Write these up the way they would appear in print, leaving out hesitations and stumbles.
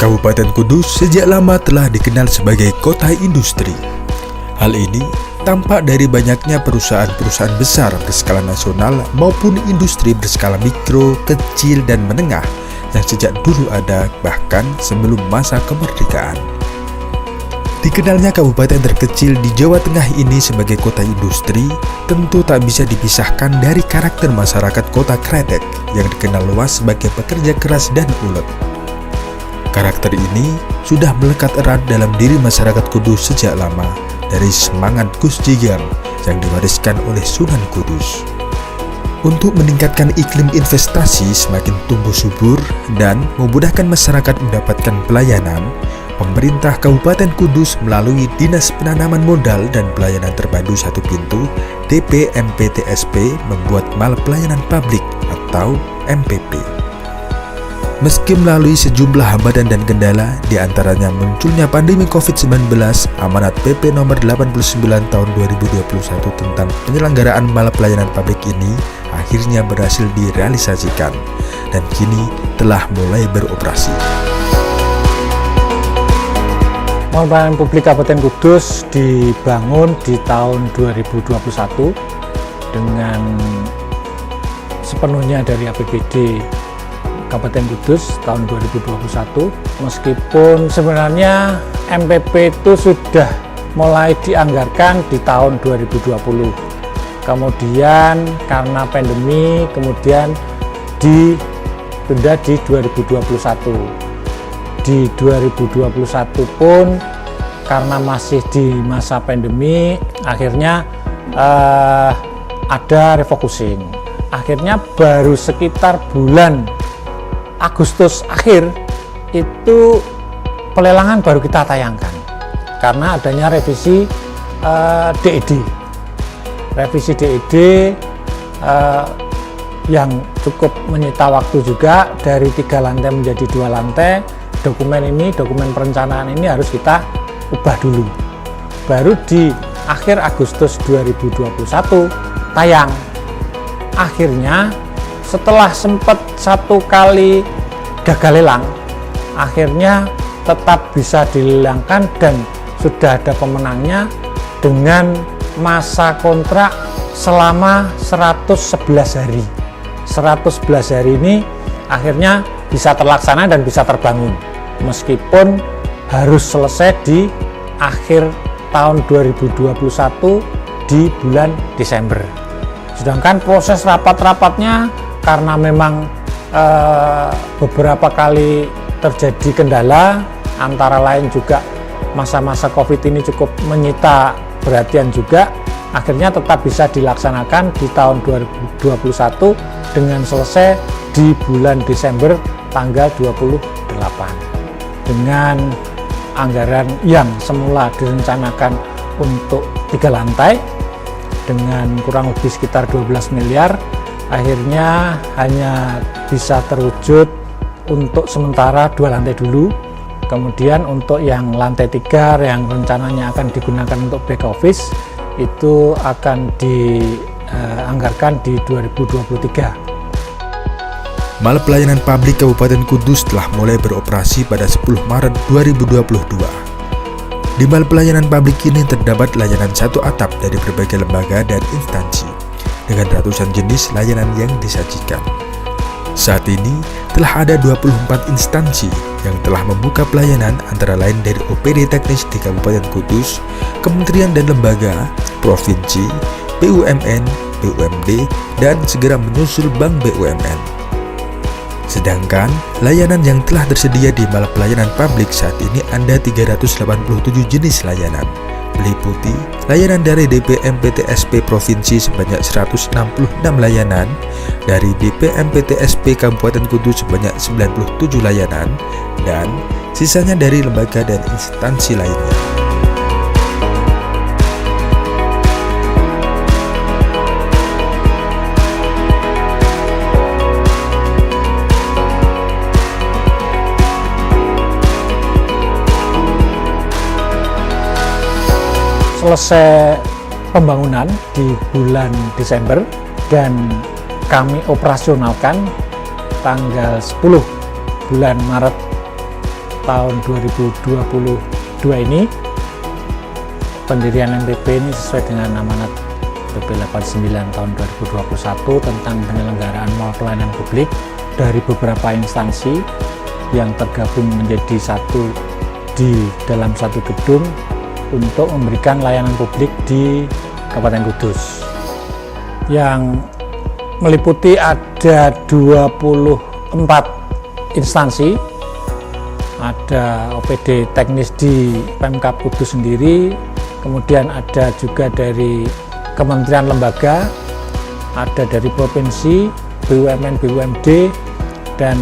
Kabupaten Kudus sejak lama telah dikenal sebagai kota industri. Hal ini tampak dari banyaknya perusahaan-perusahaan besar berskala nasional maupun industri berskala mikro, kecil, dan menengah yang sejak dulu ada bahkan sebelum masa kemerdekaan. Dikenalnya kabupaten terkecil di Jawa Tengah ini sebagai kota industri tentu tak bisa dipisahkan dari karakter masyarakat kota Kreteg yang dikenal luas sebagai pekerja keras dan ulet. Karakter ini sudah melekat erat dalam diri masyarakat Kudus sejak lama dari semangat Gus Jigang yang diwariskan oleh Sunan Kudus. Untuk meningkatkan iklim investasi semakin tumbuh subur dan memudahkan masyarakat mendapatkan pelayanan, pemerintah Kabupaten Kudus melalui Dinas Penanaman Modal dan Pelayanan Terpadu Satu Pintu DPMPTSP membuat Mal Pelayanan Publik atau MPP. Meski melalui sejumlah hambatan dan kendala, diantaranya munculnya pandemi COVID-19, amanat PP nomor 89 tahun 2021 tentang penyelenggaraan mal pelayanan publik ini akhirnya berhasil direalisasikan dan kini telah mulai beroperasi. Mal pelayanan publik Kabupaten Kudus dibangun di tahun 2021 dengan sepenuhnya dari APBD Kabupaten Kudus tahun 2021, meskipun sebenarnya MPP itu sudah mulai dianggarkan di tahun 2020. Kemudian karena pandemi kemudian ditunda di 2021. Di 2021 pun karena masih di masa pandemi akhirnya ada refocusing. Akhirnya baru sekitar bulan Agustus akhir itu pelelangan baru kita tayangkan karena adanya revisi DED. Revisi DED yang cukup menyita waktu juga, dari 3 lantai menjadi 2 lantai. Dokumen perencanaan ini harus kita ubah dulu. Baru di akhir Agustus 2021 tayang. Akhirnya setelah sempat 1 kali gagal lelang, akhirnya tetap bisa dilelangkan dan sudah ada pemenangnya dengan masa kontrak selama 111 hari. 111 hari ini akhirnya bisa terlaksana dan bisa terbangun, meskipun harus selesai di akhir tahun 2021 di bulan Desember. Sedangkan proses rapat-rapatnya karena memang beberapa kali terjadi kendala, antara lain juga masa-masa COVID ini cukup menyita perhatian juga, akhirnya tetap bisa dilaksanakan di tahun 2021 dengan selesai di bulan Desember tanggal 28 dengan anggaran yang semula direncanakan untuk 3 lantai dengan kurang lebih sekitar 12 miliar. Akhirnya hanya bisa terwujud untuk sementara 2 lantai dulu. Kemudian untuk yang lantai 3 yang rencananya akan digunakan untuk back office itu akan dianggarkan di 2023. Mal Pelayanan Publik Kabupaten Kudus telah mulai beroperasi pada 10 Maret 2022. Di Mal Pelayanan Publik ini terdapat layanan 1 atap dari berbagai lembaga dan instansi, dengan ratusan jenis layanan yang disajikan. Saat ini telah ada 24 instansi yang telah membuka pelayanan, antara lain dari OPD teknis di Kabupaten Kudus, kementerian dan lembaga, provinsi, BUMN, BUMD, dan segera menyusul Bank BUMN. Sedangkan layanan yang telah tersedia di Mal Pelayanan Publik saat ini ada 387 jenis layanan, meliputi layanan dari DPMPTSP Provinsi sebanyak 166 layanan, dari DPMPTSP Kabupaten Kudus sebanyak 97 layanan, dan sisanya dari lembaga dan instansi lainnya. selesai pembangunan di bulan Desember dan kami operasionalkan tanggal 10 bulan Maret tahun 2022 ini. Pendirian MPP ini sesuai dengan amanat PP 89 tahun 2021 tentang penyelenggaraan mall pelayanan publik dari beberapa instansi yang tergabung menjadi satu di dalam satu gedung untuk memberikan layanan publik di Kabupaten Kudus, yang meliputi ada 24 instansi. Ada OPD teknis di Pemkab Kudus sendiri, kemudian ada juga dari kementerian lembaga, ada dari provinsi, BUMN, BUMD, dan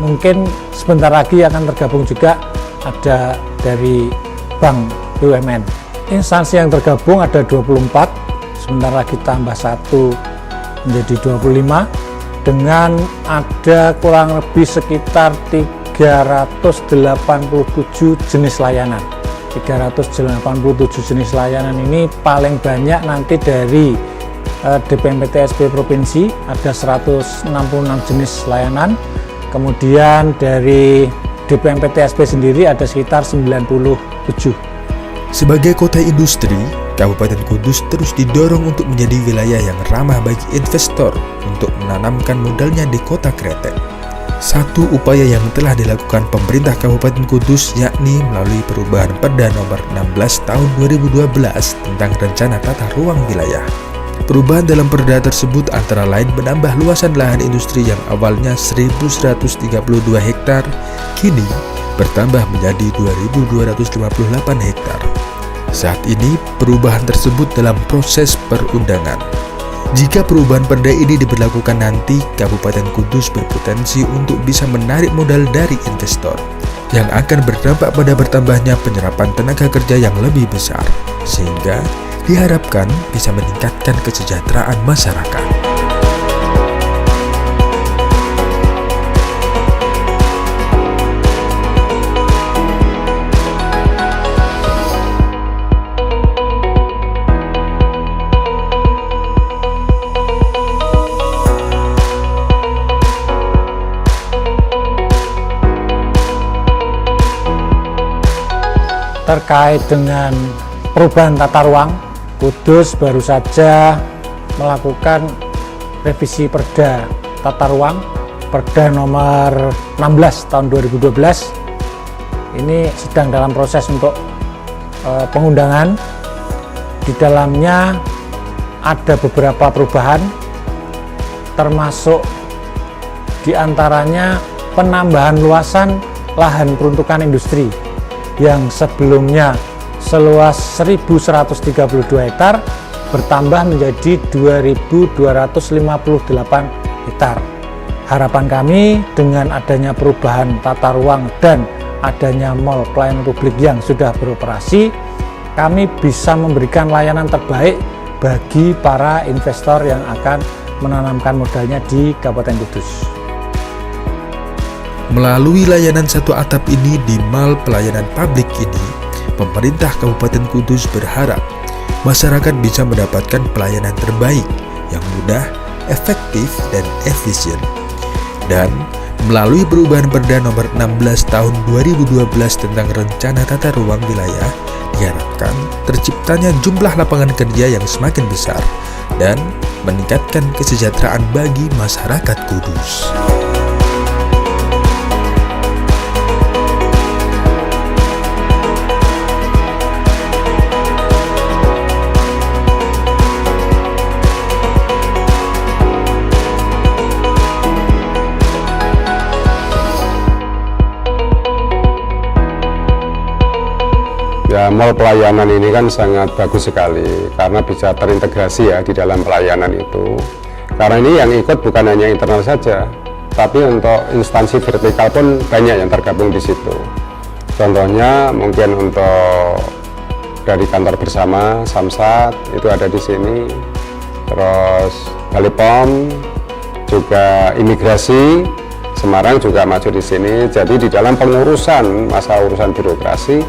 mungkin sebentar lagi akan tergabung juga ada dari Bank BUMN. Instansi yang tergabung ada 24, sebentar lagi tambah 1 menjadi 25, dengan ada kurang lebih sekitar 387 jenis layanan. 387 jenis layanan ini paling banyak nanti dari DPMPTSP Provinsi, ada 166 jenis layanan. Kemudian dari DPMPTSP sendiri ada sekitar 97. Sebagai kota industri, Kabupaten Kudus terus didorong untuk menjadi wilayah yang ramah bagi investor untuk menanamkan modalnya di kota Kretek. Satu upaya yang telah dilakukan pemerintah Kabupaten Kudus yakni melalui perubahan Perda Nomor 16 Tahun 2012 tentang Rencana Tata Ruang Wilayah. Perubahan dalam perda tersebut antara lain menambah luasan lahan industri yang awalnya 1.132 hektar, kini bertambah menjadi 2.258 hektar. Saat ini perubahan tersebut dalam proses perundangan. Jika perubahan perda ini diberlakukan nanti, Kabupaten Kudus berpotensi untuk bisa menarik modal dari investor, yang akan berdampak pada bertambahnya penyerapan tenaga kerja yang lebih besar, sehingga diharapkan bisa meningkatkan kesejahteraan masyarakat. Terkait dengan perubahan tata ruang, Kudus baru saja melakukan revisi Perda Tata Ruang, Perda Nomor 16 Tahun 2012. Ini sedang dalam proses untuk pengundangan. Di dalamnya ada beberapa perubahan, termasuk diantaranya penambahan luasan lahan peruntukan industri yang sebelumnya seluas 1.132 hektar bertambah menjadi 2.258 hektar. Harapan kami dengan adanya perubahan tata ruang dan adanya mall pelayanan publik yang sudah beroperasi, kami bisa memberikan layanan terbaik bagi para investor yang akan menanamkan modalnya di Kabupaten Kudus. Melalui layanan satu atap ini di Mall Pelayanan Publik ini, pemerintah Kabupaten Kudus berharap masyarakat bisa mendapatkan pelayanan terbaik yang mudah, efektif, dan efisien. Dan melalui perubahan Perda Nomor 16 Tahun 2012 tentang Rencana Tata Ruang Wilayah, diharapkan terciptanya jumlah lapangan kerja yang semakin besar dan meningkatkan kesejahteraan bagi masyarakat Kudus. Ya, mall pelayanan ini kan sangat bagus sekali karena bisa terintegrasi ya di dalam pelayanan itu. Karena ini yang ikut bukan hanya internal saja, tapi untuk instansi vertikal pun banyak yang tergabung di situ. Contohnya mungkin untuk dari kantor bersama Samsat itu ada di sini, terus Balipom, juga imigrasi Semarang juga maju di sini. Jadi di dalam pengurusan masa urusan birokrasi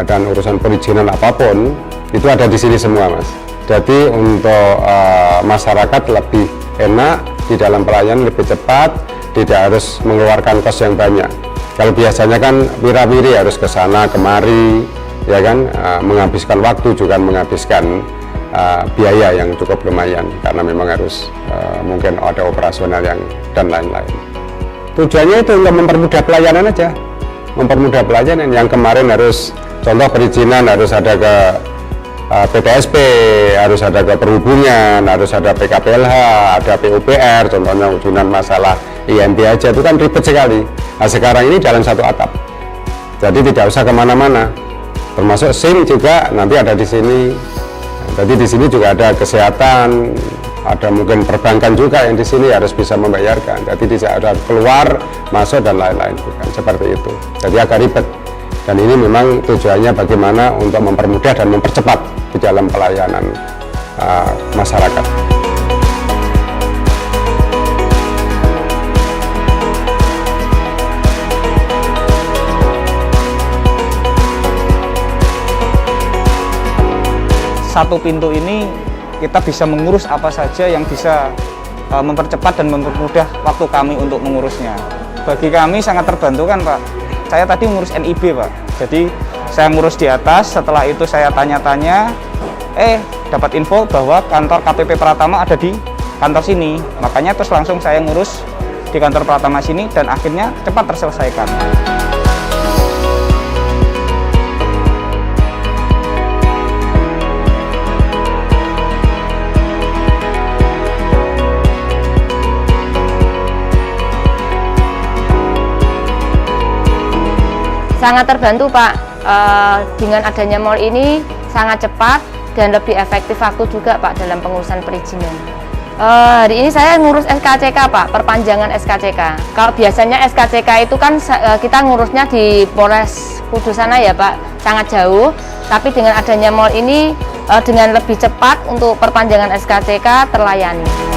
dan urusan perizinan apapun itu ada di sini semua, Mas. Jadi untuk masyarakat lebih enak di dalam pelayanan, lebih cepat, tidak harus mengeluarkan kos yang banyak. Kalau biasanya kan wira-wiri harus ke sana kemari, ya kan, menghabiskan waktu juga menghabiskan biaya yang cukup lumayan karena memang harus mungkin ada operasional yang dan lain-lain. Tujuannya itu untuk mempermudah pelayanan aja, mempermudah pelayanan. Yang kemarin harus contoh perizinan harus ada ke PTSP, harus ada ke perhubungan, harus ada PKPLH, ada PUPR, contohnya ujunan masalah IMB aja itu kan ribet sekali. Nah sekarang ini dalam satu atap, jadi tidak usah kemana-mana. Termasuk SIM juga nanti ada di sini. Jadi di sini juga ada kesehatan, ada mungkin perbankan juga yang di sini harus bisa membayarkan. Jadi tidak ada keluar, masuk dan lain-lain, bukan seperti itu. Jadi agak ribet. Dan ini memang tujuannya bagaimana untuk mempermudah dan mempercepat di dalam pelayanan masyarakat. Satu pintu ini kita bisa mengurus apa saja yang bisa mempercepat dan mempermudah waktu kami untuk mengurusnya. Bagi kami sangat terbantu kan Pak. Saya tadi ngurus NIB Pak. Jadi saya ngurus di atas, setelah itu saya tanya-tanya, dapat info bahwa kantor KPP Pratama ada di kantor sini. Makanya terus langsung saya ngurus di kantor Pratama sini dan akhirnya cepat terselesaikan. Sangat terbantu Pak, dengan adanya mall ini sangat cepat dan lebih efektif waktu juga Pak dalam pengurusan perizinan. Hari ini saya ngurus SKCK Pak, perpanjangan SKCK. Kalau biasanya SKCK itu kan kita ngurusnya di Polres Kudus sana ya Pak, sangat jauh. Tapi dengan adanya mall ini dengan lebih cepat untuk perpanjangan SKCK terlayani.